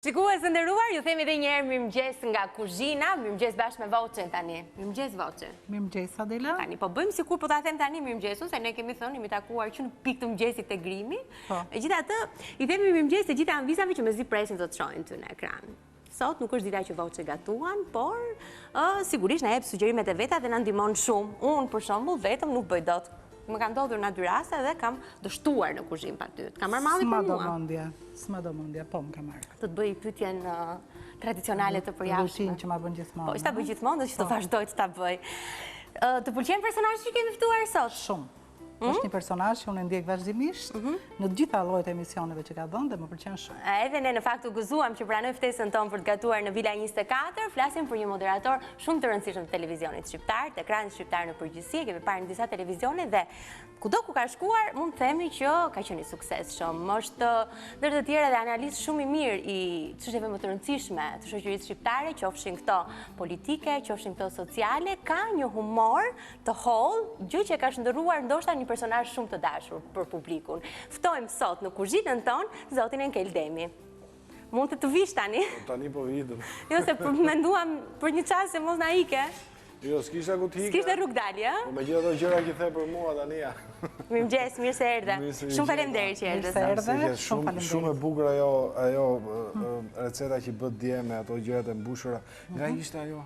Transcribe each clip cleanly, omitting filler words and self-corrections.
Shikues të nderuar, ju themi edhe një herë mirëmëngjes nga kuzhina, mirëmëngjes bashkë me Voçën tani. Mirëmëngjes Voçën. Mirëmëngjes Adela. Tani po bëjmë sikur po ta them tani mirëmëngjesun, se ne kemi thënë jemi takuar që në pikë të mëngjesit te Grimi. Megjithatë, i themi mirëmëngjes të gjitha anvizave që mezi presin të shohin ty në ekran. Sot nuk është dita që Voçë gatuan, por sigurisht na jep sugjerimet e veta dhe na ndihmon shumë. Unë për shembull vetëm nuk bëj dot. Më ka ndodhur në dy raste dhe kam dështuar në kuzhinë pa ty. Kam marrë malli për mua. S'ma do mendja, po më ka marrë. Të të bëj pyetjen tradicionale të përjashme. Rutinë që ma bën gjithmonë. Po, që ta bëj gjithmonë dhe që të vazhdoj të ta bëj. Të pëlqen personazhi që kemi ftuar sot? Shumë. Është një personazh që unë e ndjek vazhdimisht në të gjitha llojet e emisioneve që ka dhënë dhe më pëlqen shumë. Edhe ne në fakt u gëzuam që pranoi ftesën tonë për të gatuar në Vila 24. Flasim për një moderator shumë të rëndësishëm të televizionit shqiptar, të ekranit shqiptar në përgjithësi, e kemi parë në disa televizione dhe kudo ku ka shkuar, mund të themi që ka qenë i suksesshëm. Është ndër të tjerë dhe analist shumë i mirë i çështjeve më të rëndësishme të shoqërisë shqiptare, qofshin këto politike, qofshin këto sociale, ka një humor të hollë, gjë që ka shndërruar ndoshta një personazh shumë të dashur për publikun. Ftojmë sot në kuzhinën tonë zotin Enkel Demi. Mund të vish tani? Tani po vitëm. Jo, se menduam për një çast se mos na ike. Jo, s'kisha ku t'hike. S'kishte rrugë dalje, ë? Po me gjithë ato gjëra që the për mua tani ja. Mirëmëngjes, mirë se erdhe. Shumë faleminderit që erdhe. Shumë faleminderit. Shumë e bukur ajo receta që bët dje me ato gjërat e mbushura. Nga ishte ajo?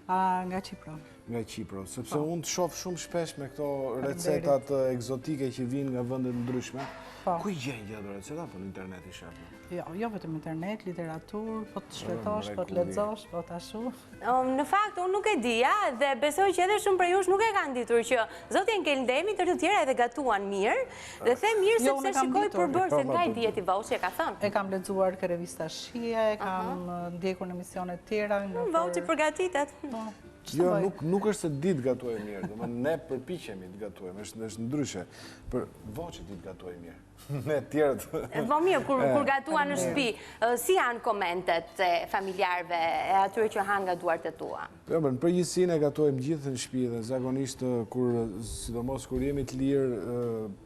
Nga Qipro. Nga Qipro, sepse unë të shoh shumë shpesh me këto recetat egzotike që vinë nga vende të ndryshme. Ku i gjen gjithë ato receta? Po në internet i shef. Jo vetëm internet, literaturë, po të shpjetosh, po të lexosh, po ta shoh. Në fakt unë nuk e dija dhe besoj që edhe shumë prej jush nuk e kanë ditur që zoti Enkel Demi të tjerë edhe gatuan mirë dhe them mirë sepse shikoj përbërëse nga i dieti Voçë e ka thënë. E kam lexuar ke revista Shia, e kam ndjekur në emisione të tjera. Voçë përgatitet. Jo, nuk është se ditë gatuaj mirë, ne përpiqemi të gatuajmë, është ndryshe. Për Voçë ditë gatuaj mirë. Ne tjerët. Po mirë, kur gatuan në shtëpi, si janë komentet e familjarëve e atyre që hanë nga duart e tua? Jo, në përgjithësi ne gatuajmë gjithë në shtëpi dhe zakonisht sidomos kur jemi të lirë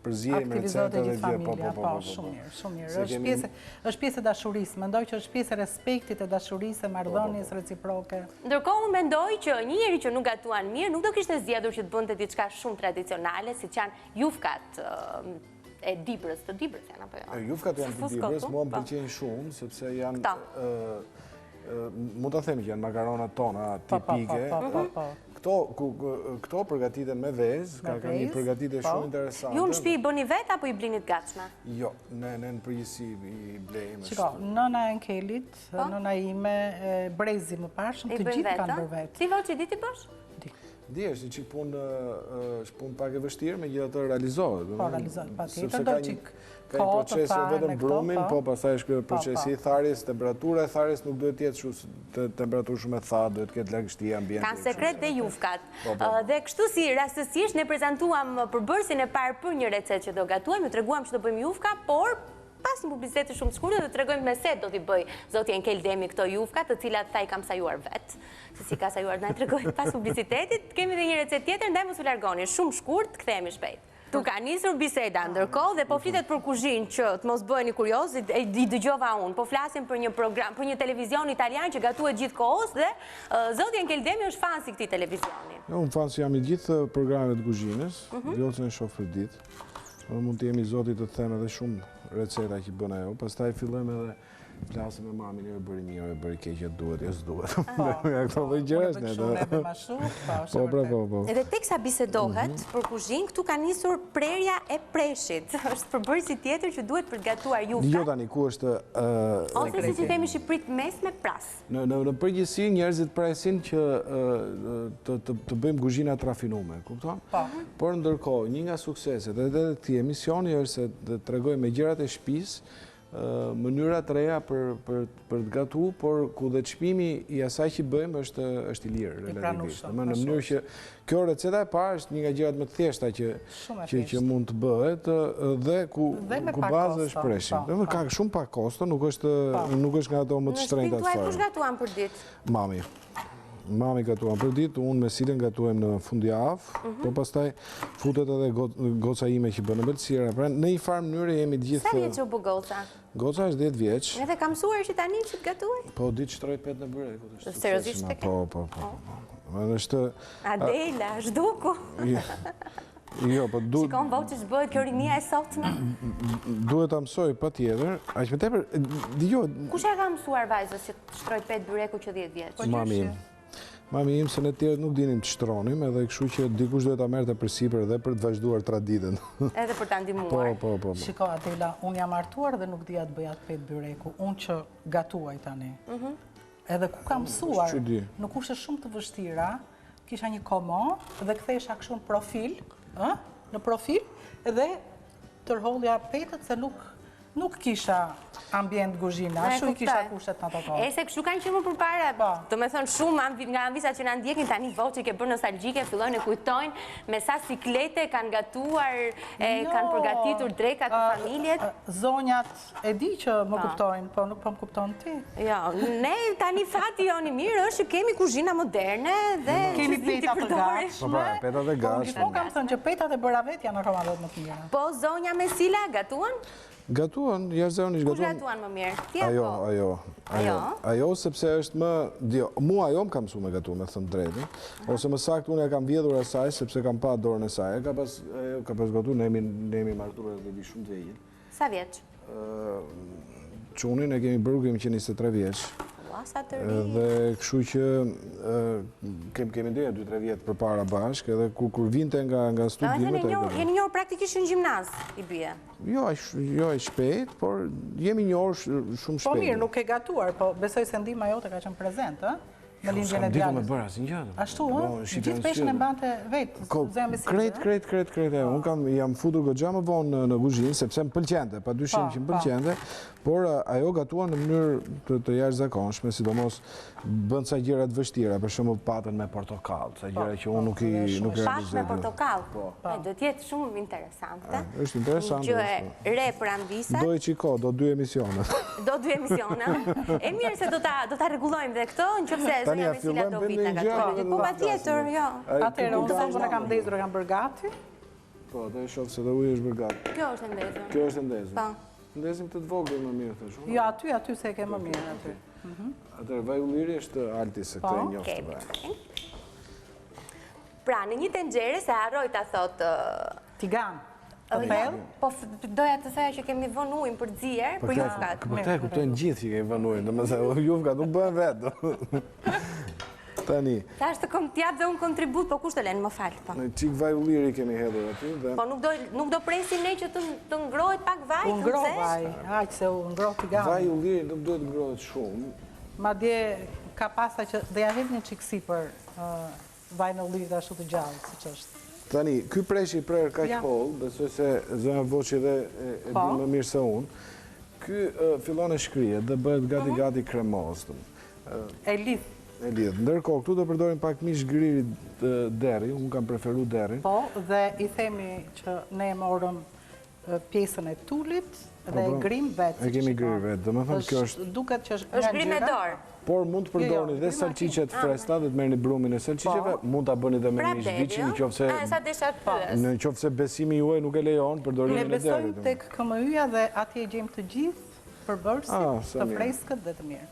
përzijemi recetat dhe gjithë. Po, shumë mirë, shumë mirë. Është pjesë e dashurisë, mendoj që është pjesë e respektit e dashurisë, e marrëdhënies reciproke. Ndërkohë unë mendoj që një njeri që nuk gatuan mirë, nuk do kishte zgjedhur që të bënte diçka shumë tradicionale, siç janë jufkat e Dibrës, të Dibrës janë apo jo? Jufkat janë të Dibrës, mua më pëlqejnë shumë, sepse janë, mund të themi që janë makaronat tona tipike. Këto përgatiten me vezë, ka një përgatitje shumë interesante. Ju në shtëpi i bëni vetë apo i blinit gatshme? Jo, ne në përgjithësi i blejmë. Shiko, nëna Enkelit, nëna ime, brezi më pashëm, të gjithë kanë bërë vetë. Ti Voçë di ti bësh? Di, është një punë pak e vështirë, me gjithë të realizohet. Po, realizohet, pa tjetër, do qik ka një proces vetëm brumin, po pastaj është procesi i tharjes, temperatura e tharjes nuk duhet jetë temperaturë shumë e thatë, duhet ketë lagështia ambientit. Kanë sekret dhe jufkat. Dhe kështu si rastësisht ne prezantuam përbërësin e parë për një recet që do gatuajmë, ju treguam që do bëjmë jufka, por pas një publiciteti shumë të shkurtër do tregojmë me se do t'i bëj zoti Enkel Demi këto jufka, të cilat tha i kam sajuar vetë. Se si ka sajuar, na i tregojmë pas publicitetit. Kemi dhe një recet tjetër, ndaj mos u largoni, shumë shkurt, kthehemi shpejt. Tu ka nisur biseda ndërkohë dhe po flitet për kuzhinë që të mos bëheni kurioz, i dëgjova unë. Po flasim për një program, për një televizion italian që gatuhet gjithkohës dhe zoti Enkel Demi është fan si këtij televizioni. Unë fan si jam i gjithë programeve të kuzhinës, Voçën e shoh për ditë. Mund të jemi zotit të them edhe shumë receta që bën ajo, pastaj fillojmë edhe flasim me mamin, jo e bëri mirë, e bëri keq, duhet, jo s'duhet. Këto lloj gjërash ne. Po. Edhe teksa bisedohet për kuzhinë, këtu ka nisur prerja e preshit. Është përbërësi tjetër që duhet për të gatuar jufka. Jo tani ku është ose si themi shqipërit mes me pras. Në përgjithësi njerëzit presin që të bëjmë kuzhina të rafinuar, kupton? Por ndërkohë, një nga sukseset edhe të këtij emisioni është se të tregojmë me gjërat e shtëpisë mënyra të reja për të gatu, por ku dhe çmimi i asaj që bëjmë është i lirë relativisht. Në mënyrë që kjo receta e parë është një nga gjërat më të thjeshta që mund të bëhet dhe ku baza është preshim. Ka shumë pak kosto, nuk është nga ato më të shtrenjta të fare. Kush gatuan për ditë? Mami. Mami gatuan për ditë, unë me Silën gatuem në fundjavë, po pastaj futet edhe goca ime që bënë belësira. Pra në një farë mënyrë jemi gjithë... Sa vjeç u bë goca? Goca është 10 vjeç. Edhe kam mësuar që tani që të gatuaj? Po, ditë shtroj pet në bërek. Seriozisht të ke? Po. Adela, zhduku. Jo, po duhet... Shikon vau që shbëhet kjo rinia e sotme? Duhet ta mësoj pa tjetër. Aq më tepër, dëgjoj... Kush e ka mësuar vajzës që të shtroj pet byreku që 10 vjeç? Mami im. Mami im, se ne tjerët nuk dinim të shtronim, edhe kështu që dikush duhet ta merrte përsipër edhe për të vazhduar traditën. Edhe për ta ndihmuar. Po. Shiko, Adela, unë jam martuar dhe nuk dija të bëja të pet byreku. Unë që gatuaj tani. Edhe ku kam mësuar, nuk ishte shumë të vështira, kisha një komo dhe kthesha kështu në profil, në profil, edhe tërhollja petet se nuk kisha ambient guzhina, ashtu i kisha kushtet në ato kohë. Se kështu kanë qenë më përpara, do me thonë shumë nga anvisat që na ndjekin tani voç që ke bërë nostalgjike, fillojnë e kujtojnë me sa siklete kanë gatuar, kanë përgatitur drekat të familjet. Zonjat e di që më kuptojnë, po nuk po më kuptojnë ti. Jo, ne tani fati joni mirë është që kemi kuzhina moderne dhe kemi petat të gatshme. Petat e gatshme. Gjithmonë kam thënë që petat e bëra vet janë akoma më të mira. Po zonja me Sila gatuan? Gatuan, jashtëzakonisht gatuan. Kush gatuan më mirë? Ti apo? Ajo sepse është më, mua ajo më ka mësuar me gatu, me thënë drejtë, ose më saktë unë e kam vjedhur asaj sepse kam pa dorën e saj. Ka pas gatu, ne jemi martuar dhe vi shumë të vegjël. Sa vjeç? Çunin e kemi bërë, kemi qenë 23 vjeç. Sa të ri. Dhe kështu që kemi ndeja 2-3 vjetë për para bashkë, edhe kur vinte nga studimet... Jeni njohur praktikisht në gjimnaz, i bie? Jo e shpejt, por jemi njohur shumë shpejt. Po mirë, nuk e gatuar, po besoj se ndihma jote ka qenë prezent, në lindjen e djallit. S'kam ditur me djalit. bërë asnjë gjë. Ashtu, gjithë peshën e mbante vetë, zemë si. Krejt. Unë jam futur goxha më vonë në kuzhinë, sepse më pëlqente, padyshim që më pëlqente, por ajo gatuan në mënyrë të jashtëzakonshme, sidomos bën ca gjëra të vështira, për shembull patën me portokall, ca gjëra që unë nuk i realizoj. Patë me portokall. Do të jetë shumë interesante. Është interesante. Gjë e re për anvisat. Do e qiko, do 2 emisione. Do 2 emisione. E mirë se do ta rregullojmë dhe këto, nëse zonja me Sila do vit në gatuar. Po patjetër, jo. Atëherë unë thonë kam ndezur, kam bërë gati. Po, do e shoh se do uji është bërë gati. Kjo është e ndezur. Kjo është e ndezur. Po. Ndezim të vogël më mirë thash. Jo, aty se e ke më mirë aty. Atëherë vaj ulliri është alti se këtë e njoftë vaj. Pra, në një tenxhere se harroj ta thot tigan. Po doja të thoja që kemi vënë ujin për xhier, për jufkat. Po te kuptojnë gjithë që kemi vënë ujin, domethënë jufkat nuk bëhen vetë. Tani. Tash të kom t'jap dhe unë kontribut, po kush të lënë, më fal, po. Në çik vaj ulliri kemi hedhur aty dhe. Po nuk do presim ne që të ngrohet pak vaj, të ngroh vaj, aq se u ngroh tigan. Vaj ulliri nuk duhet ngrohet shumë. Madje ka pasa që do ja hedh një çik sipër vaj në ulliri ashtu të gjallë, siç është. Tani, ky presh i prerë kaq holl, besoj se zonja Voçi dhe e di më mirë se unë. Ky fillon e shkrihet dhe bëhet gati kremoz. E lidh. Ndërkohë, këtu do përdorim pak mish griri deri, unë kam preferu deri. Po, dhe i themi që ne e morëm pjesën e tullit dhe e grim vetë. E kemi grim vetë, dhe më thëmë kjo është... Duket që është grim me dorë. Por mund të përdorni dhe salqicet fresta dhe të merrni brumin e salqiceve, mund ta bëni dhe me mish viçi, në qoftë se besimi juaj nuk e lejon përdorimin e derit. Ne besojmë tek KMY-ja dhe atje gjejmë të gjithë përbërësit, të freskët dhe të mirë.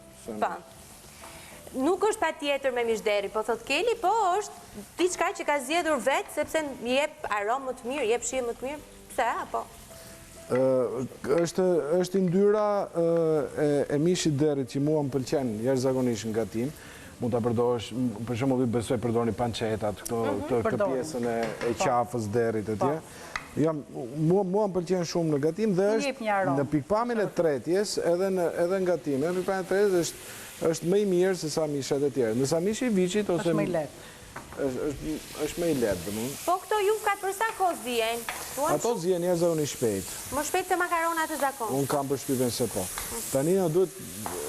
Nuk është patjetër me mishderi, po thot Keli, po është diçka që ka zgjedhur vetë sepse jep aromë më të mirë, jep shije më të mirë. Pse, apo? Është ndyra e mishit derit që mua më pëlqen jashtëzakonisht në gatim. Mund ta përdorësh, për shembull, besoj përdorni pançetat, këtë pjesën e qafës derit etj. Mua më pëlqen shumë në gatim dhe është në pikpamjen e tretjes edhe në gatim. Në pikpamjen e tretjes është më i mirë se sa mishat e tjerë. Nësa mishi i viçit ose... është më i letë. është më i letë, dhe mund. Po këto jufkat për sa kohë zien? Ato zien jashtëzakonisht shpejt. Më shpejt se makaronat e zakonshme. Unë kam përshtypjen se po. Tani na duhet,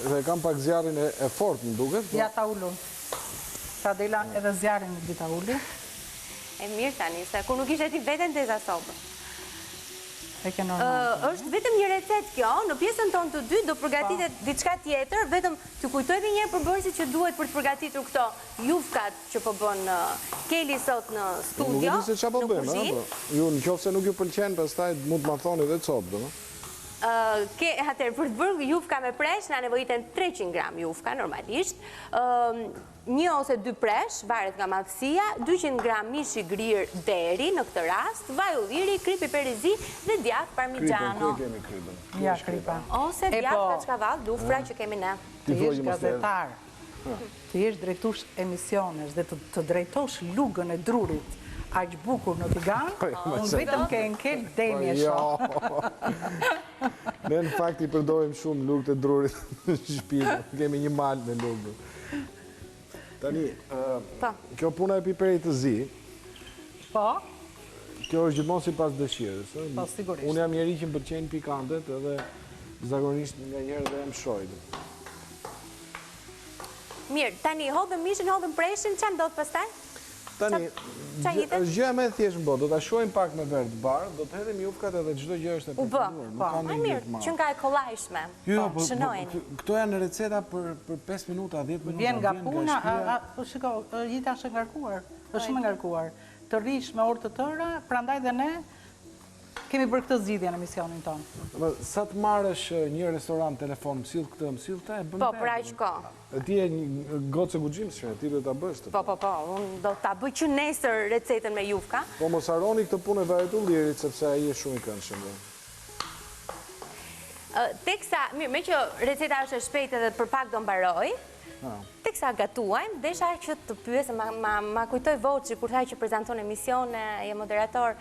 dhe kam pak zjarrin e fortë, më duket. Ja ta ulun. Sa Adela edhe zjarrin nuk di ta uli. E mirë tani, se kur nuk ishe ti veten teza sopër. është vetëm një recet kjo, në pjesën tonë të dytë do përgatitet diçka tjetër, vetëm të kujtoj edhe një herë përbërësit që duhet për të përgatitur këto jufkat që po bën Keli sot në studio, në kuzhinë. Ju në qoftë se nuk ju pëlqen, pastaj mund të ma thoni dhe copë, do? Atër, për të bërë jufka me presh, na nevojiten 300 gram jufka, normalisht, 1 ose 2 presh, varet nga madhësia, 200 gram mish i grirë deri në këtë rast, vaj ulliri, krip i perizi dhe djath parmigiano. Kripën, ku kemi kripën? Ja, kripa. Ose djath kaçkavall, dufra që kemi ne. Të jesh gazetar, të jesh drejtues emisionesh dhe të drejtosh lugën e drurit, aq bukur në Tigan, unë vetëm ke enkel demje shumë. Ne në fakt i përdorim shumë lugët e drurit në shtëpi, kemi një malë me lugë. Tani, kjo puna e piperit të zi, kjo është gjithmonë si pas dëshirës. Po, sigurisht. Unë jam njeri që më pëlqejnë pikantet edhe zakonisht nga njerë dhe më shojnë. Mirë, tani, hodhëm mishin, hodhëm preshin, që ndodhë pastaj? Tani, është gjë me thjesht në botë, do të shojmë pak me verë të barë, do të hedhim jufkat edhe çdo gjë është e përfunduar. Nuk ka një gjë të marrë. Që nga e kollajshme, shënojnë. Këto janë receta për 5 minuta, 10 minuta. Vjen nga puna, shiko, jeta është e ngarkuar, është shumë e ngarkuar. Të rish me orë të tëra, prandaj dhe ne kemi bërë këtë zgjidhje në emisionin tonë. Sa të marrësh një restorant telefon, mësill këtë, mësill të e bëmë. Po, për aq kohë. E ti e një gocë e guximshme, ti do ta bësh të. Po, unë do ta bëj që nesër recetën me jufka. Po mos harroni këtë punë e varet ullirit, sepse ai është shumë i këndshëm. Teksa, mirë, me që receta është e shpejtë edhe për pak do mbaroj, teksa gatuajmë, desha që të pyesë, ma kujtoj Voçi, kur thaj që prezenton emisione, je moderator,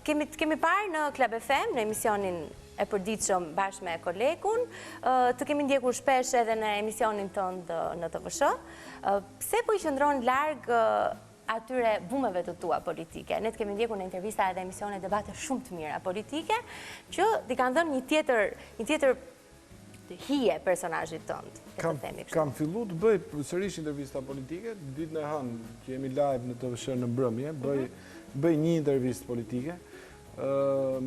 kemi parë në Klab FM, në emisionin e përditshëm bashkë me kolegun, të kemi ndjekur shpesh edhe në emisionin tonë në TVSH. Pse po i qëndron largë atyre bumeve të tua politike? Ne të kemi ndjekur në intervista edhe emisione debate shumë të mira politike, që t'i kanë dhënë një tjetër hije personazhit tënd. Kam fillu të bëj sërish intervista politike, ditën e hënë që jemi live në TVSH në mbrëmje, bëj një intervistë politike.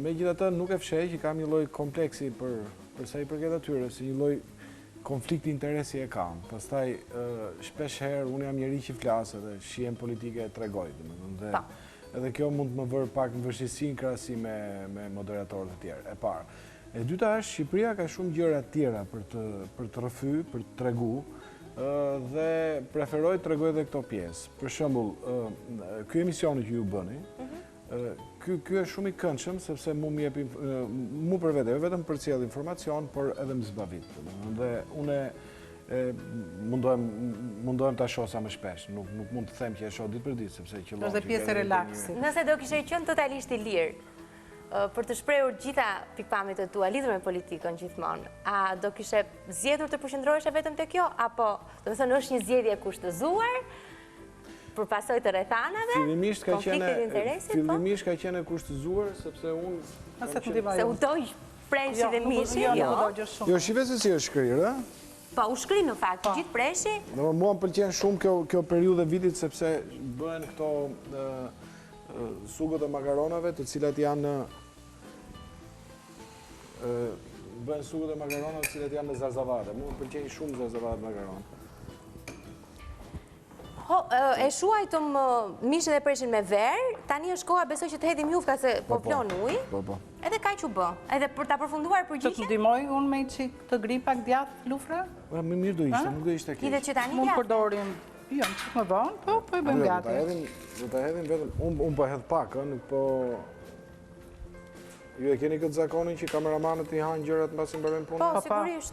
Megjithatë nuk e fshej që kam një lloj kompleksi për sa i përket atyre, si një lloj konflikti interesi e kam. Pastaj shpesh herë unë jam njeri që flas edhe shihen politike e tregoj, domethënë. Edhe kjo mund të më vërë pak në vështirësi në krahasi me moderatorët e tjerë. E parë. E dyta është, Shqipëria ka shumë gjëra tjera për të rrëfy, për të tregu, dhe preferoj të tregoj edhe këto pjesë. Për shembull, ky emisioni që ju bëni, ky është shumë i këndshëm, sepse mu për vete, vetëm përcjell informacion, por edhe më zbavit. Dhe une mundohem ta shoh sa më shpesh, nuk mund të them që e shoh ditë për ditë, sepse qëllon është pjesë e relaksit. Nëse do kishe qenë totalisht i lirë, për të shprehur gjitha pikpamjet e tua lidhur me politikën gjithmonë, a do kishe zgjedhur të përqendrohesh vetëm te kjo, apo do të thënë është një zgjedhje kushtëzuar për pasojë të rrethanave? Fillimisht ka qenë kushtëzuar sepse unë se u doj preshi dhe mishi. Jo, shive se si është shkrirë, po, u shkri në fakt, gjithë preshi. Mua më pëlqen shumë kjo periudhë e vitit sepse bëhen këto sugët e makaronave, të cilat janë bëhen sugët e makaronave të cilat janë me zarzavate. Mua më pëlqejnë shumë zarzavate makaron. E shuajtëm mishin dhe preshin me verë, tani është koha besoj që të hedhim jufka se po plon ujë. Po. Edhe kaq u bë. Edhe për ta përfunduar përgjigjen. Të ndihmoj unë me çik të gri pak djathtë lufra? Më mirë do ishte, nuk do ishte keq. Lidhet që tani mund përdorim. Jo, në qëtë më vonë, po i bëjmë gati. Do të hedhim vetëm, unë po hedh pak, nuk po... Ju e keni këtë zakonin që kameramanët i hanë gjërat mbasi mbarojnë punën? Po, sigurisht.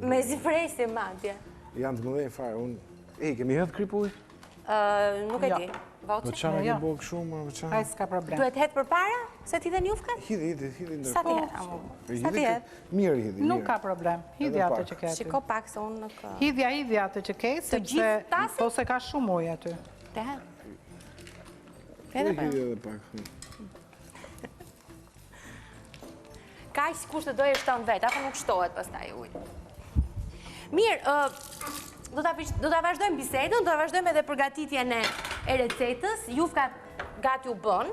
Me zipresim madje. Janë të mëdhenj fare, kemi hedh kripuj? Nuk e di. Po çana ke bok shumë, çana. Ai s'ka problem. Duhet hedh përpara se ti dhe njufkat? Hidhi ndërkohë. Sa ti hedh? Sa ti hedh? Mirë hidhi. Nuk ka problem. Hidhi atë që ke aty. Shiko pak se unë nuk... Hidhi atë që ke, sepse po se ka shumë ujë aty. Te hedh. Hidhi edhe pak. Kaq kush të dojë shton vet, apo nuk shtohet pastaj uji. Mirë, do ta vazhdojmë bisedën, do ta vazhdojmë edhe përgatitjen e recetës. Jufkat gati u bën.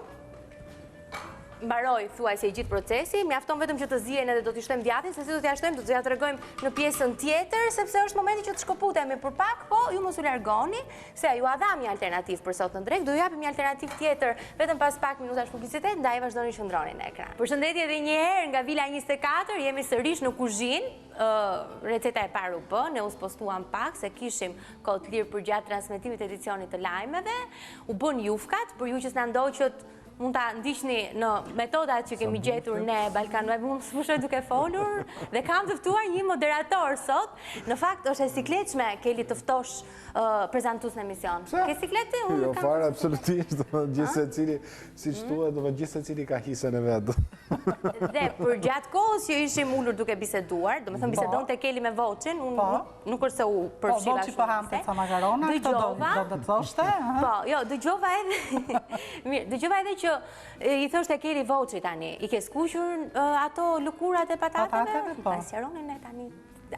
mbaroj thuajse i gjithë procesi, mjafton vetëm që të zihen edhe do t'i shtojmë djathtin, se si do t'ja shtojmë, do t'ja tregojmë në pjesën tjetër, sepse është momenti që të shkoputemi për pak, po ju mos u largoni, se ju a dham një alternativë për sot në drek, do ju japim një alternativë tjetër vetëm pas pak minutash publicitet, ndaj vazhdoni qëndroni në ekran. Përshëndetje edhe një herë nga Vila 24, jemi sërish në kuzhinë. Receta e parë u bë, ne u postuam pak se kishim kohë të lirë për gjatë transmetimit të edicionit të lajmeve, u bën jufkat, për ju që s'na ndoqët mund ta ndiqni në metodat që kemi gjetur ne Balkan Web, mund të sfushoj duke folur, dhe kam të ftuar një moderator sot. Në fakt është e sikletshme Keli të ftosh prezantues në emision. Ke sikleti? Jo, fare absolutisht, gjithë secili, siç thuhet, gjithë secili ka hisën e vet. Dhe për gjatë kohës që ishim ulur duke biseduar, do me thëmë bisedonte Keli me voçin, nuk është se u përfshiva shumë. Voçi po hamte ca makarona, këto do të thoshte. Po, jo, dëgjova edhe që i thoshte Keli voçi tani, i ke skuqur ato lëkurat e patateve? Po. Sqaroni ne tani.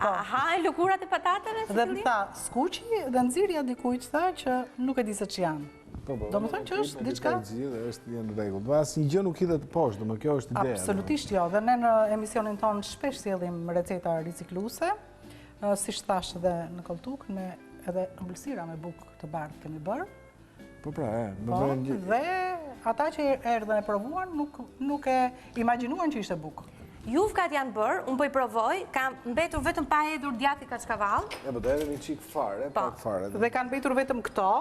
Aha, lëkurat e patateve? Dhe më tha, skuqi dhe nxirja dikujt tha që nuk e di se ç'janë. Do më thënë që është diçka? Është një rregull. Asnjë gjë nuk hidhet poshtë, domo kjo është ide. Absolutisht jo, dhe ne në emisionin tonë shpesh sjellim receta ricikluese, siç thash edhe në Koltuk, ne edhe ëmbëlsira me bukë të bardhë kemi bërë. Po pra, Dhe ata që erdhën e provuan nuk e imagjinuan që ishte bukë. Jufkat janë bërë, unë po i provoj, kam mbetur vetëm pa hedhur djathi kaçkavall. Po do edhe një çik fare, pak fare. Dhe kanë mbetur vetëm këto.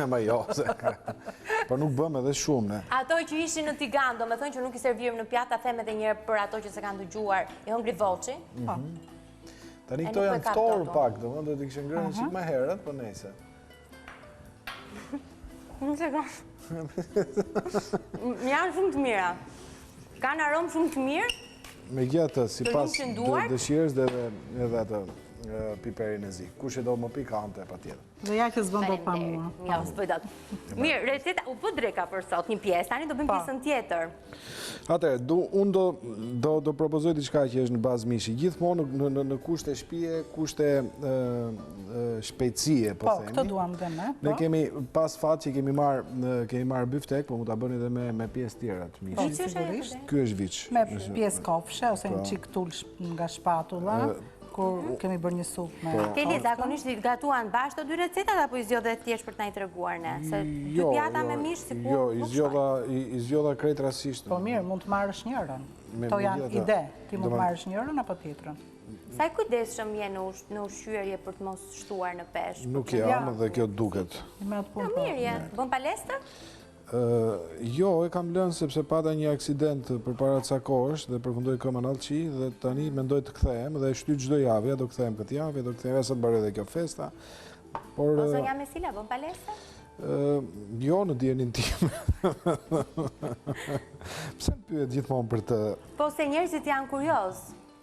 Ma jo, po nuk bëm edhe shumë, ne. Ato që ishin në tigan, do me thënë që nuk i servirim në pjata, them edhe njerë për ato që se kanë dëgjuar, i hëngri voçi. Tani këto janë ftorë pak, do të kishë ngrënë çik më herët, po nejse. Një sekond. Janë shumë të mira. Kanë aromë shumë të mirë. Megjithatë, sipas dëshirës dhe edhe atë piperin e zi. Kush e do më pikante, patjetër. Dhe ja që s'bën dot pa mua. Ja, s'bëj dot. Mirë, receta u bë dreka për sot, një pjesë, tani do bëjmë pjesën tjetër. Atëherë, unë do propozoj diçka që është në bazë mishi. Gjithmonë në kushte shtëpie, kushte shpejtësie, po themi. Po, këtë duam dhe ne. Ne kemi pas fat që kemi marr byftek, po mund ta bëni edhe me pjesë tjera të mishit. Po, sigurisht. Ky është viç. Me pjesë kofshe ose një çik tul nga shpatulla. Kur kemi bërë një supë me... Keli, zakonisht i gatuan bashkë të dy recetat, apo i zgjodhe thjesht për të na i treguar ne? Se dy pjata me mish, si ku... Jo, i zgjodha krejt rastisht. Po mirë, mund të marrësh njërën. To janë ide. Ti mund të marrësh njërën apo tjetrën. Sa i kujdesshëm je në ushqyerje për të mos shtuar në peshk? Nuk jam dhe kjo duket. Mirë je. Bën palestër? Jo, e kam lënë sepse pata një aksident për para ca kohësh dhe përfundoi këmbën Allçi dhe tani mendoj të kthehem dhe shtyj çdo javë, do kthehem këtë javë, do kthehem sa të bëre edhe kjo festa. Por Zonja Mesila bën palestër? Jo, në dijenin tim. Pse më pyet gjithmonë për të... Po se njerëzit janë kurioz.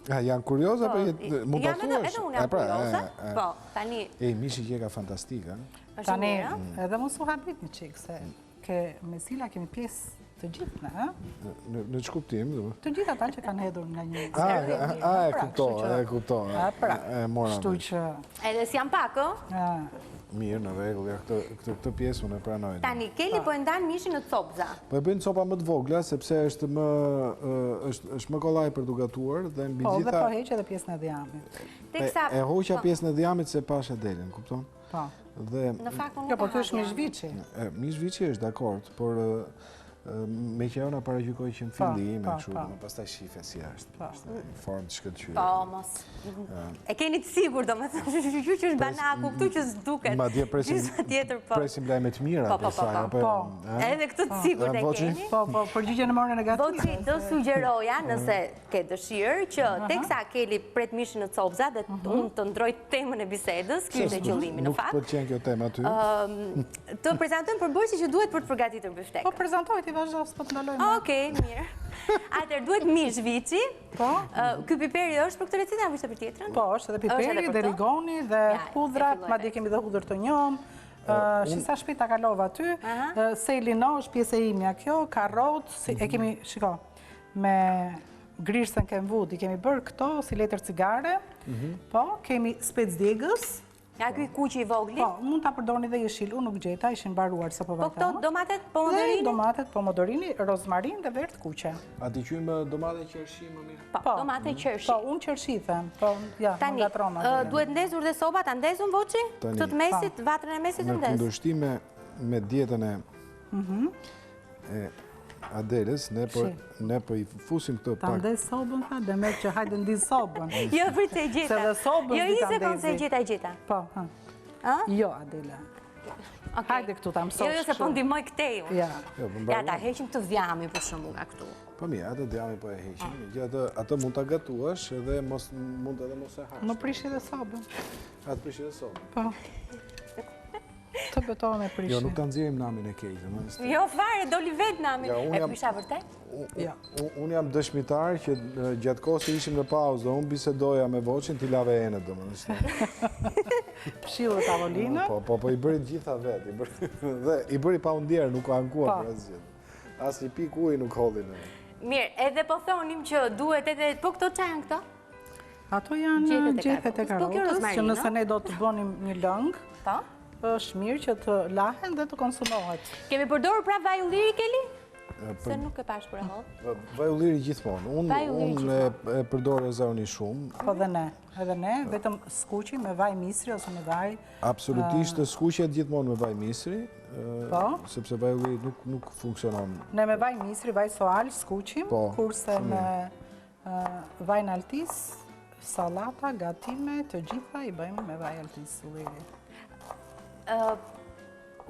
Janë kurioz apo mund ta thuash? Edhe unë jam kurioze. Po, tani... Mishi që ka fantastik, ha? Tani, edhe mos u habit një çik se ke Mesila kemi pjesë të gjithë ne, ha? Në ç'kuptim, do? Të gjithë ata që kanë hedhur nga një... E kuptoj. Kështu që... Edhe si janë pak, ë? Mirë, në rregull, këtë pjesë unë e pranoj. Tani, Keli po e ndan mishin në copza. Po e bëjnë copa më të vogla, sepse është më kollaj për të gatuar dhe mbi gjitha... Po, dhe po heq edhe pjesën e dhjamit. E hoqja pjesën e dhjamit se pasha delën, kupton? Po. Në fakt unë nuk e po kjo është mishviçi. Mishviçi është dakord, por me që ona paragjykoj që në fillim, pastaj shife si është, në formë të shkëlqyer. Po, mos. E keni të sigurt, domethënë, që është banaku, këtu që s'duket. Madje presim lajme të mira për saj. Po, edhe këtë të sigurt e keni. Po, përgjigje në morën negative. Voçi, do sugjeroja, nëse ke dëshirë, që teksa Keli pret mishin në copza dhe unë të ndroj temën e bisedës, ky është qëllimi në fakt. Nuk pëlqen kjo temë aty. Të prezantojmë përbërësi që duhet për të përgatitur biftek. Po, prezantoj ti vazhdo, s'po të ndalojmë. Okej, mirë. Atëherë duhet mish viçi. Po. Ky piperi është për këtë recetë apo është për tjetrën? Po, është edhe piperi, dhe rigoni, dhe hudrat, madje kemi dhe hudër të njom. Shisa shpejt ta kalova aty. Selino është pjesë e imja kjo, karrot, e kemi, shiko, me grishsen Kenwood i kemi bërë këto si letër cigare. Po, kemi spec djegës, Ja ky kuqi i vogli? Po, mund ta përdorni dhe jeshil, unë nuk gjeta, ishin mbaruar sa po Po këto domatet, pomodorini? Domatet, pomodorini, rozmarin dhe vert kuqe. A ti quajmë domate qershi më mirë? Po, domate qershi. Po, unë qershi them. Po, ja, më ngatron atë. Tani, duhet ndezur dhe soba, ta ndezun voçi? Të të mesit, vatrën e mesit të ndez? Në kundërshtim me dietën e Adeles, ne po i fusim këtë pak. Ta ndez sobën, tha, dhe me që hajde ndiz sobën. Jo, vërtet se gjeta. Se dhe sobën jo, di ta sekond se gjeta. Po, jo, Adela. Hajde këtu ta mësosh. Jo, se po ndihmoj këtej unë. Ja, ta heqim të djami për shembull nga këtu. Po mirë, atë djami po e heqim. Atë mund ta gatuash edhe mund edhe mos e hash. Më prish edhe sobën. Atë prish edhe sobën. Po. Të betohem e prishi. Jo, nuk ta nxjerrim namin e keqë. Jo, fare, doli vetë namin. E prisha vërtet? Unë jam dëshmitar që gjatë kohës që ishim në pauzë, unë bisedoja me voçin, ti lave enët, domethënë. Pshillë tavolinë. Po i bëri gjitha vetë. Dhe i bëri pa undjerë, nuk ka ankuar për asgjë. As një pikë ujë nuk hodhi në. Mirë, edhe po thonim që duhet edhe... Po këto çfarë janë këto? Ato janë gjethet e karotës, që nëse ne do të bënim një lëng, është mirë që të lahen dhe të konsumohet. Kemi përdorur pra vaj ulliri, Keli? Se nuk e pash për e hodh. Vaj ulliri gjithmonë. Unë e përdor e zaoni shumë. Po dhe ne. Edhe ne, vetëm skuqi me vaj misri ose me vaj... Absolutisht, skuqet gjithmonë me vaj misri, sepse vaj ulliri nuk funksionon. Ne me vaj misri, vaj soal, skuqim, kurse me vaj në altis, salata, gatime, të gjitha i bëjmë me vaj altis ulliri.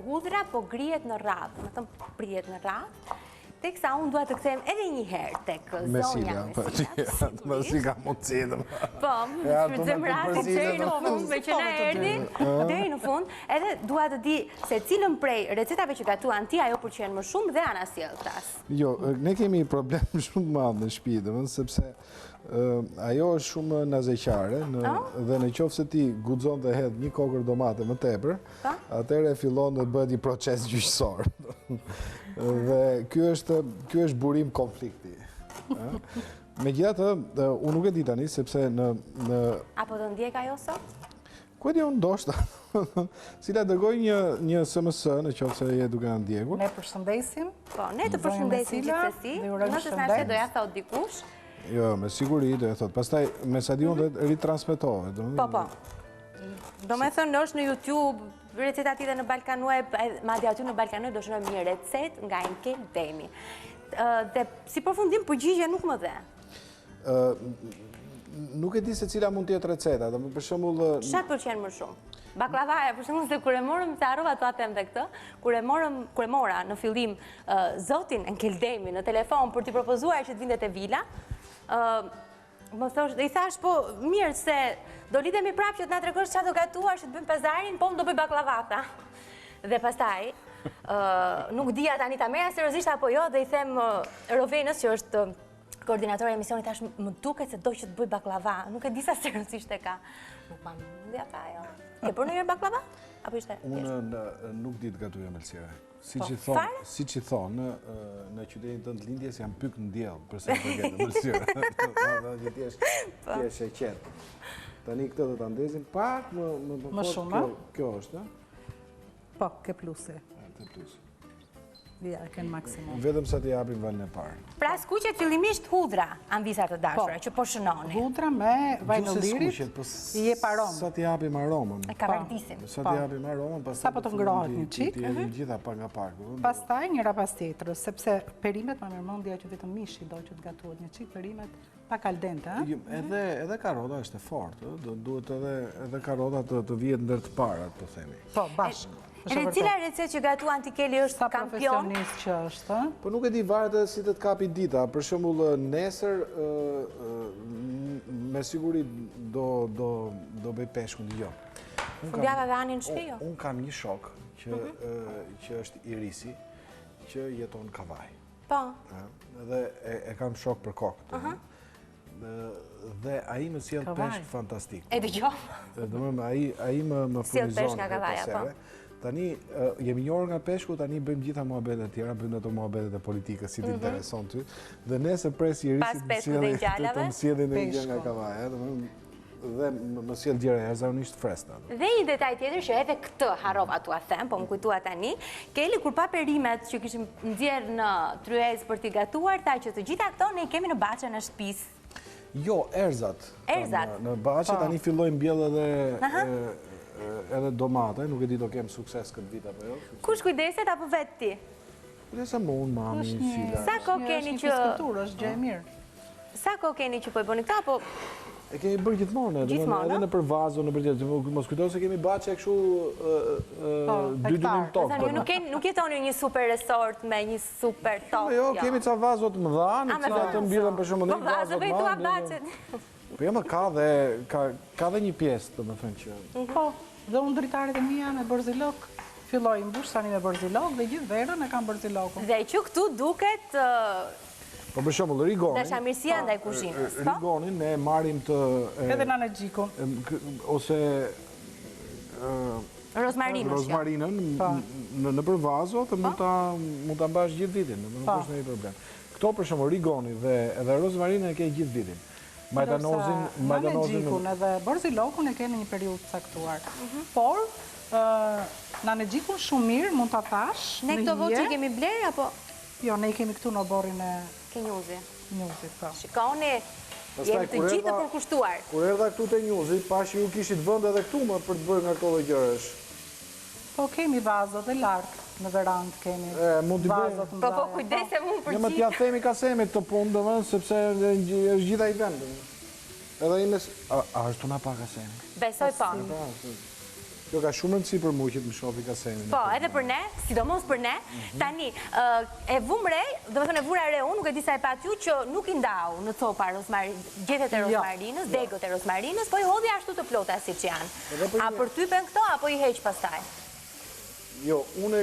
Hudhra po grijet në radhë, më thëmë prijet në radhë, teksa unë duhet të kthejmë edhe një herë tek zonja Mesila. Më si ka mundësitëm. Po, shpërdzem rati qëri në fund, me që na erdi, deri në fund, edhe duhet të di se cilën prej recetave që gatuan ti, ajo pëlqen më shumë dhe ana sjell tas. Jo, ne kemi problem shumë madh në shtëpi, domethënë sepse ajo është shumë nazeqare dhe në qoftë se ti guxon të hedh një kokër domate më tepër, atëherë fillon të bëhet një proces gjyqësor. Dhe ky është burim konflikti. Megjithatë, unë nuk e di tani sepse në Apo do ndjek ajo sot? Ku e di unë ndoshta. Cila dërgoj një SMS në qoftë se je duke na ndjekur. Ne përshëndesim. Po, ne të përshëndesim gjithsesi. Nëse na do ja thot dikush. Jo, me siguri do e thot. Pastaj me sa di unë do ritransmetohet. Po. Do me thënë është në YouTube, recetat i dhe në Balkan Web, madje aty në Balkan Web do shënojmë një recet nga Enkel Demi. Dhe si përfundim përgjigje nuk më dhe. Nuk e di se cila mund t'jetë receta, dhe për shembull... Çfarë pëlqen më shumë? Baklavaja, për shembull se kur e morëm, se harrova t'ua them dhe këtë, kur e mora në fillim zotin Enkel Demi në telefon për t'i propozuar që të vinte te vila, më thosh, dhe i thash, po mirë se do lidhemi prapë që të na tregosh çfarë do gatuar që të bëjmë pazarin, po më do bëj baklavata. Dhe pastaj nuk dija tani ta merra seriozisht apo jo, dhe i them Rovenës që është koordinatori e emisionit, thash, më duket se do që të bëj baklava, nuk e di sa seriozisht e ka. Nuk ma mundja ta ajo. Ke bërë ndonjëherë baklava? Apo ishte? Unë nuk di të gatuja melsiere. Siç i thonë, në qytetin tënd lindjes janë pyk në diell, përse i përket melsiere. Ti je sheqet. Tani këtë do ta ndezim pak më shumë. Kjo është, Po, ke plusi. Ke plusi. Ja, kënë maksimum. Vetëm sa t'i japim valën e parë. Pra skuqet fillimisht hudhra, anvisat të dashura, që po shënoni. Hudhra me vajnë lirit, i jep aromë. Sa t'i japim aromën. E ka vardisim. Sa t'i japim aromën, sa po të ngrohet një qik. T'i edhim gjitha pak nga pak. Pastaj njëra pas tjetrës, sepse perimet, ma mërmëndja që vetëm mishi do që t'gatuat një qik, perimet pak al dente. Edhe karota është e fortë, duhet edhe karota të vijet ndër të parat, po themi. Po, bashkë. E në cila recet që gatuan ti Keli është kampion? Sa profesionist që është? Po nuk e di varet si të t'kapi dita. Për shembull, nesër, me siguri do bëj peshkun dëgjoj. Fundjava dhe anin në shtëpi jo? Unë kam një shok që është Irisi, që jeton Kavaj. Po. Dhe e kam shok për kokë. Dhe aji më sjell peshk fantastik. E dëgjoj. Aji më furnizon nga Kavaja, po. Tani, jemi njohur nga peshku, tani bëjmë gjitha muhabetet tjera, bëjmë ato muhabetet e politikës, si t'intereson ty. Dhe nesër presi Irisit të më sjellin një gjë nga Kavaja. dhe më sjell gjëra jashtëzakonisht freskëta. Dhe një detaj tjetër që edhe këtë harrova t'ua them, po më kujtua tani, Keli kur pa perimet që kishim nxjerr në tryezë për t'i gatuar, tha që të gjitha këto ne i kemi në baçën e shtëpisë. Jo, erzat. Erzat. Në baçë tani filloj mbjell edhe domate, nuk e di do kem sukses këtë vit apo jo. Kush kujdeset apo vetë ti? Kujdesa më unë, mami, fila. Sa kohë keni që është gjë e mirë. Sa kohë keni që po i bëni këtë apo E kemi bërë gjithmonë, edhe në për vazo, në për tjetë. Mos kujtoj se kemi baçë e kështu 2 dynim tokë. Nuk jetoni një super resort me një super top. Jo, kemi ca vazo të mëdha, në cilat të mbilën për shumë në një vazo të madhe. Po jo, ka dhe një pjesë, të më thënë që... Po, dhe unë dritarit e mija me Borzilok, filloj mbush tani me Borzilok dhe gjithë verën e kam Borzilokun. Dhe që këtu duket... Po për shembull Rigonin. Dashamirësia ndaj kuzhinës, po? Rigonin ne marrim të... Edhe nane gjikun. Ose... Rozmarinën në për vazo të mund të mbash gjithë vitin, nuk është në një problem. Këto për shembull Rigoni dhe rozmarinën e ke gjithë vitin. Majdanozin... Nane gjikun edhe Borzilokun e ke në një periudhë caktuar. Por, nane gjikun shumë mirë, mund të thash... Ne këto votë që kemi blerë, apo... Jo, ne i kemi këtu në oborin e... Kenjuzi. Njuzit, po. Shikoni, jemi të gjithë të përkushtuar. Kur erdha këtu të Njuzit, pashi ju kishit vënd edhe këtu më për të bërë nga këto dhe gjërësh. Po, kemi vazot dhe larkë në verandë, kemi vazot në Po, kujdese mu për gjithë. Në më t'ja themi kasemit të punë, dëmën, sepse është gjitha i vendën. Edhe ines... A është të nga pa kasemi? Besoj po. Jo, ka shumë rëndësi për mu që të më shofi kasemin. Po, edhe për ne, sidomos për ne. Tani, e vum re, do me thënë e vura re unë, nuk e disa e pat ju që nuk i ndau në copa gjethet e rozmarinës, degët e rozmarinës, po i hodhi ashtu të plota si që janë. A për typen këto, apo i heq pastaj? Jo, une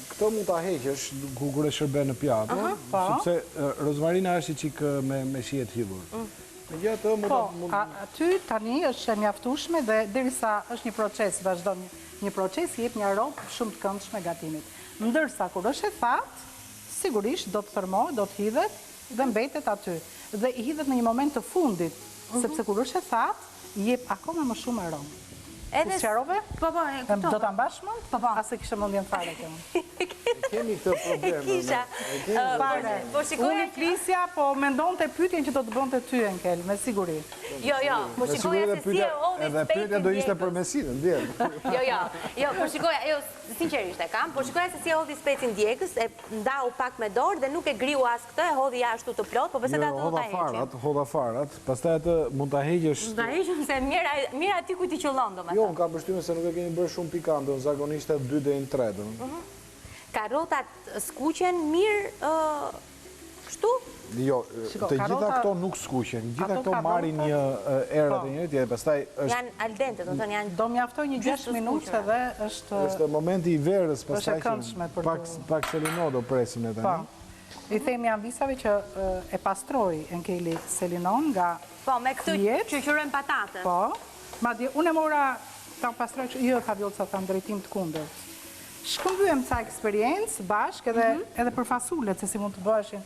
këto mund të heqesh kur e shërbe në pjatë, sepse rozmarina është i qikë me shijet hidhur. Po, aty tani është e mjaftushme dhe derisa është një proces, vazhdo një proces, jep një aromë shumë të këndshme gatimit. Ndërsa, kur është e thatë, sigurisht do të thërmoj, do të hidhet dhe mbetet aty. Dhe i hidhet në një moment të fundit, sepse kur është e thatë, jep akoma më shumë aromë. Edhe sqarove? Po, po, e këto. Do ta mbash më? Po, po. Ase kishe mendjen fare këtu. Kemi këtë problem. Kisha. Po shikoja flisja, po mendonte pyetjen që do të bënte ty Enkel, me siguri. Jo, po shikoja se si e hodhi edhe pyetja do ishte për Mesinën, ndjen. Jo, po shikoja, sinqerisht e kam, po shikoja se si e hodhi specin djegës, e ndau pak me dorë dhe nuk e griu as këtë, e hodhi ashtu të plot, po pse ato do ta heqim. Hodha farat, pastaj atë mund ta heqësh. Ta heqim se mirë aty ku ti qëllon domethënë. Jo, ka përshtyme se nuk e kemi bërë shumë pikante, zakonisht e 2 dhe 3. Karotat skuqen mirë kështu? Jo, të gjitha këto nuk skuqen, gjitha këto marrin një erat e njëri tjetër, pastaj është... Janë al dente, do të thonë janë... Do mjaftoj një 6 minutë dhe është... është momenti i verës, pastaj që pak selino do presim e tani. I themi janë visave që e pastroj Enkeli selinon nga... Po, me këtë që qyrojnë patate. Po, madje unë e mora ta pastroj që jo ka vjollë sa ta drejtim të kundër. Shkëmbyem ca eksperiencë bashkë edhe për fasulet, se si mund të bëshin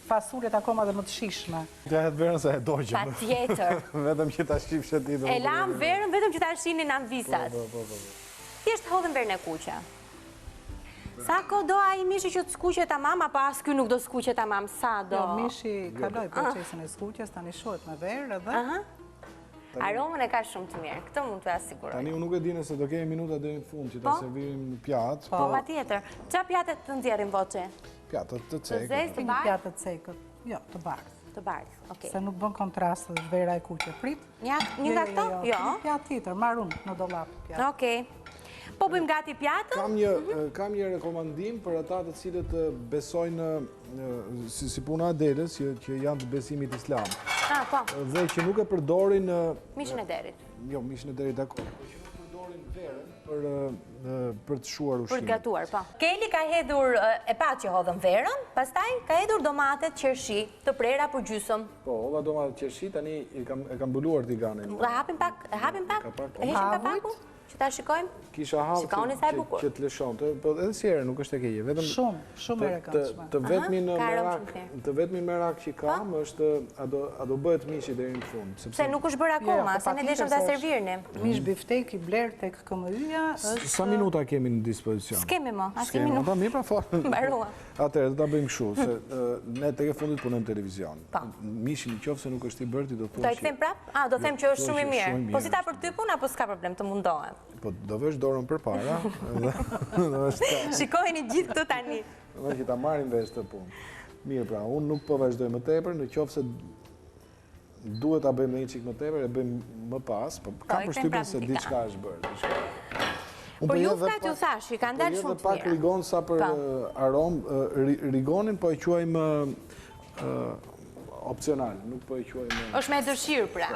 fasulet akoma dhe më të shishme. Të jahet verën se e dojqëm. Pa tjetër. Vetëm që ta shqip shetit. E lam verën, vetëm që ta shinin am visat. Thjesht hodhën verën e kuqe. Sa ko do a i mishi që të skuqe tamam, apo as ky nuk do skuqe tamam, sa do? Jo, mishi kaloj procesin e skuqes, tani shohet me verë edhe... Aromën e ka shumë të mirë, këtë mund të asiguroj. Tani unë nuk e dine se do kemi minuta dhe në fund që ta servirim pjatë. Po, pa tjetër. Qa pjatët të ndjerim voqe? Pjatët të cekët. Të zezë, të bardhë? Pjatët cekët, jo, të bardhë. Të bardhë, okej. Se nuk bën kontrast dhe vera e kuqe. Prit? Një nga këto? Jo. Pjatë tjetër, marun në dolap pjatë. Okej. Po bëjmë gati pjatën? Kam një rekomandim për ata të cilët besojnë si puna Adelës, që janë të besimit islam. Po. Dhe që nuk e përdorin... Mishin e derit. Jo, mishin e derit, dakor. Që nuk e përdorin verën për të shuar ushqimin. Për të gatuar, po. Keli ka hedhur, e pa që hodhën verën, pastaj ka hedhur domatet qershi të prera për gjysëm. Po, domatet qershi, tani e kam mbuluar tiganin. Hapim pak? E heshim ka paku? që ta shikojmë? Kisha hapë që të lëshon, edhe si herë nuk është e keqe. Shumë elegantshme. Të vetmi merak që kam është a do bëhet mishi deri në fund. Se nuk është bërë akoma, se ne deshëm ta servirni. Mish biftek i bler tek KMY-ja është... Sa minuta kemi në dispozicion? S'kemi më, asnjë minutë. Mi pra falë. Mbarua. Atëherë, do ta bëjmë kështu, se ne tek e fundit punojmë televizion. Mishin në qoftë se nuk është i bërë, ti do thuash. Do e kthejmë prap? Do them që është shumë i mirë. Po si ta përtypun apo s'ka problem, të mundohem? Po do vesh dorën përpara. Shikojeni gjithë këtu tani. Dhe që ta marrim vesh të punë. Mirë pra, unë nuk po vazhdoj më tepër, në qoftë se duhet ta bëjmë një çik më tepër, e bëjmë më pas, po kam përshtypjen se diçka është bërë. Po juftat ju thash, i kanë dalë shumë të mira. Pak rigon sa për aromë, rigonin po e quajmë opcional, nuk po e quajmë... është me dëshirë pra.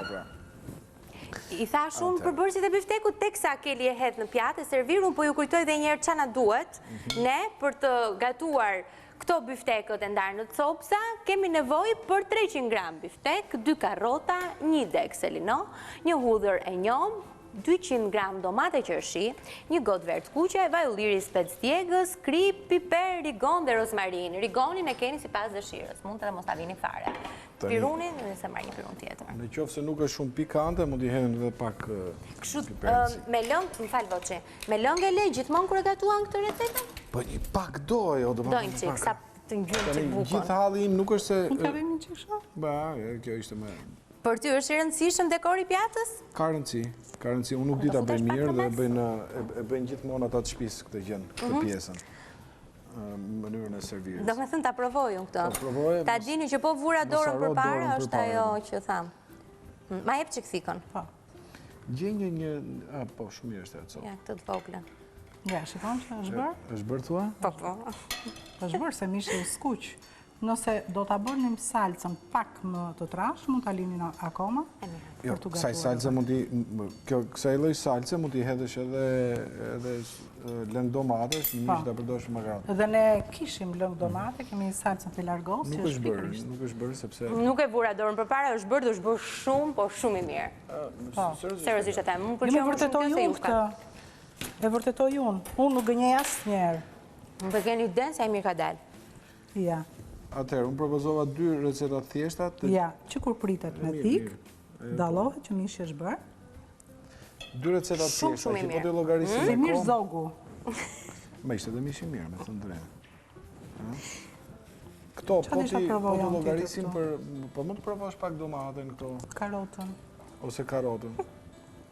I thash unë përbërësit e biftekut, teksa Keli e hedh në pjatë, e servirun, po ju kujtoj dhe njerë që na duhet, ne për të gatuar këto biftekët e ndarë në copsa, kemi nevoj për 300 gram biftek, 2 karrota, 1 dek selino, 1 hudhër e njom, 200 gram domate qërshi, 1 gotë vert kuqe, vaj ulliri spec djegës, krip, piper, rigon dhe rozmarin. Rigonin e keni si pas dëshirës, mund të dhe mos ta vini fare. Pirunin dhe se marrë një pirun tjetër. Në qofë se nuk është shumë pikante, mund t'i hedhin edhe pak piperci. Me lëngë, më falë voqe, me lëngë e lej gjithmonë kërë gatuan këtë recetën? Po një pak doj, o do më dojnë qik, sa të njërë që bukon. Gjithë halli im nuk është se... Nuk të vim një qik shumë? Ba, kjo ishte me... Për ty është i rëndësishëm dekori pjatës? Ka rëndësi, unë nuk di ta bëj mirë dhe e bëjnë gjithmonë ata të shtëpisë këtë gjën, këtë pjesën. Mënyrën e servirës. Do me thënë ta provojnë këto. Ta dini që po vura dorën për para, është ajo që thamë. Ma jep që këthikon. Gjenjë një... Po, shumë mirë është e atëso. Ja, këtë të voglën. Ja, shikon që është bërë? është bërë thua? Po. është bërë se mishë i skuq. Nëse do të bërnim salcën pak më të trash, mund të alinin akoma. Jo, kësaj salce mund t'i... Kësaj lloj salce mund t'i hedhësh edhe lëng domate, një mishë të përdojsh më gratë. Dhe ne kishim lëng domate, kemi salcën të largos, nuk është bërë, sepse... Nuk e vura dorën për para, është bërë shumë, po shumë i mirë. Seriozisht e them, më pëlqen shumë kjo se ju shka. E vërtetoj unë nuk gënjej asë njerë. Më përgjeni den se e mirë ka dalë. Ja. Atëherë, unë propozova 2 recetat thjeshtat. Ja, që kur pritet me thik, dalohet që mishi është bërë. 2 recetat thjeshtat, që po të llogarisim me kohë. Mirë zogu. Me ishte dhe mishi mirë, me thënë drejtë. Këto, po të llogarisim për... Po më të provosh pak domaten këto? Karotën. Ose karotën.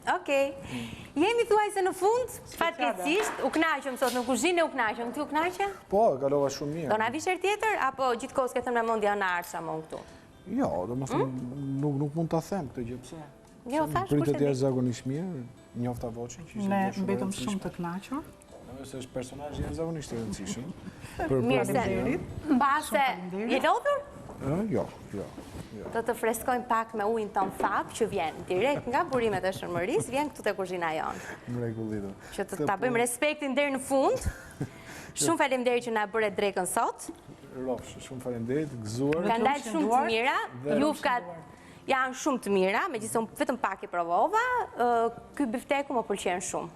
Okej. Jemi thuaj se në fund, fatkeqësisht, u knaqëm sot në kuzhinë, u knaqëm. Ti u knaqe? Po, kalova shumë mirë. Do na vish herë tjetër, apo gjithkohës ke thënë me mendja në ardhshëm më këtu? Jo, do më thënë, nuk mund ta them këtë gjë, pse? Jo, thash kush e di. Pritet jashtëzakonisht mirë, njofta voçin që ishte ne mbetëm shumë të kënaqur. Nëse është personazh jashtëzakonisht i rëndësishëm. Mirë se. Mbase, je lodhur? Jo. Do të freskojmë pak me ujin ton thap që vjen direkt nga burimet e Shërmërisë, vjen këtu te kuzhina jonë. Mrekullitë. Që ta bëjmë respektin deri në fund. Shumë faleminderit që na bëre drekën sot. Rrofsh, shumë faleminderit, gëzuar. Kanë dalë shumë të mira, jufkat janë shumë të mira, megjithëse unë vetëm pak i provova, ky bifteku më pëlqen shumë.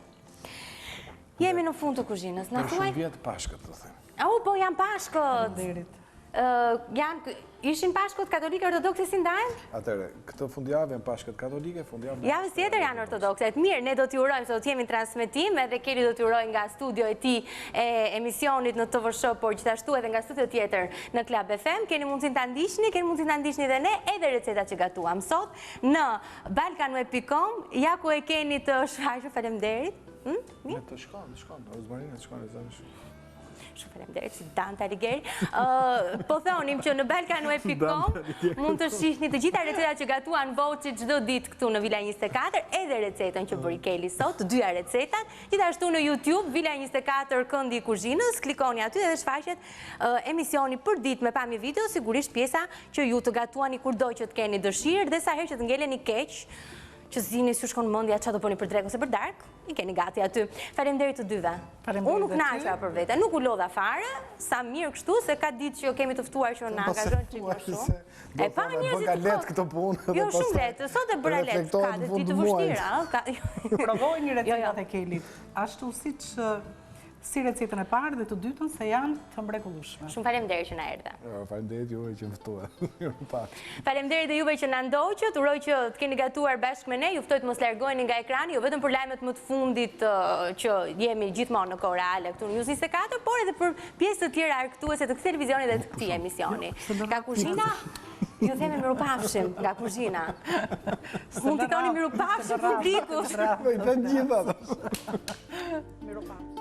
Jemi në fund të kuzhinës, na thuaj. Shumë vjet pashkët, do them. Po janë pashkët. Ishin pashkët katolike ortodokse si ndajnë? Atëre, këtë fundjavë janë pashkët katolike, fundjavë... Javës tjetër janë ortodokse. Mirë, ne do t'ju urojmë, se do t'jemi në transmetim, edhe Keli do t'ju urojmë nga studio e ti e emisionit në TV Show, por gjithashtu edhe nga studio tjetër në Klab FM. Keni mundësin të ndishni dhe ne, edhe recetat që gatuam sot, në balkanweb.com, ja ku e keni të shfaqur, faleminderit. Ne të shkon, Rozmarina të shkon e zanëshu. Shumë faleminderit, si Dante Alighieri. Po thonim që në balkanweb.com mund të shihni të gjitha recetat që gatuan Voçi çdo ditë këtu në Vila 24, edhe recetën që bëri Keli sot, të dyja recetat, gjithashtu në YouTube, Vila 24 Këndi i Kuzhinës, klikoni aty dhe shfaqet emisioni për ditë me pamje video, sigurisht pjesa që ju të gatuani kurdo që të keni dëshirë, dhe sa herë që të ngeleni keq, që zini si shkon mendja çfarë do bëni për drekë ose për darkë, i keni gati aty. Faleminderit të dyve. Unë nuk naqa për vete, nuk u lodha fare, sa mirë kështu se ka ditë që kemi të ftuar që na angazhon çik më shumë. E pa njerëzit të let këto punë. Jo shumë lehtë, sot e bëra lehtë, ka ditë të vështira, Provoj një recetat e Kelit, ashtu si recetën e parë dhe të dytën se janë të mrekullueshme. Shumë faleminderit që na erdha. Faleminderit juve që më ftuat. Faleminderit dhe juve që na ndoqët, uroj që të keni gatuar bashkë me ne, ju ftoj të mos largoheni nga ekrani, jo vetëm për lajmet më të fundit që jemi gjithmonë në kohë reale këtu në News 24, por edhe për pjesë të tjera argëtuese të këtij televizioni dhe të këtij emisioni. Nga kuzhina, ju themi mirupafshim nga kuzhina. Mund të thoni mirupafshim publiku. Të gjitha. Mirupafshim.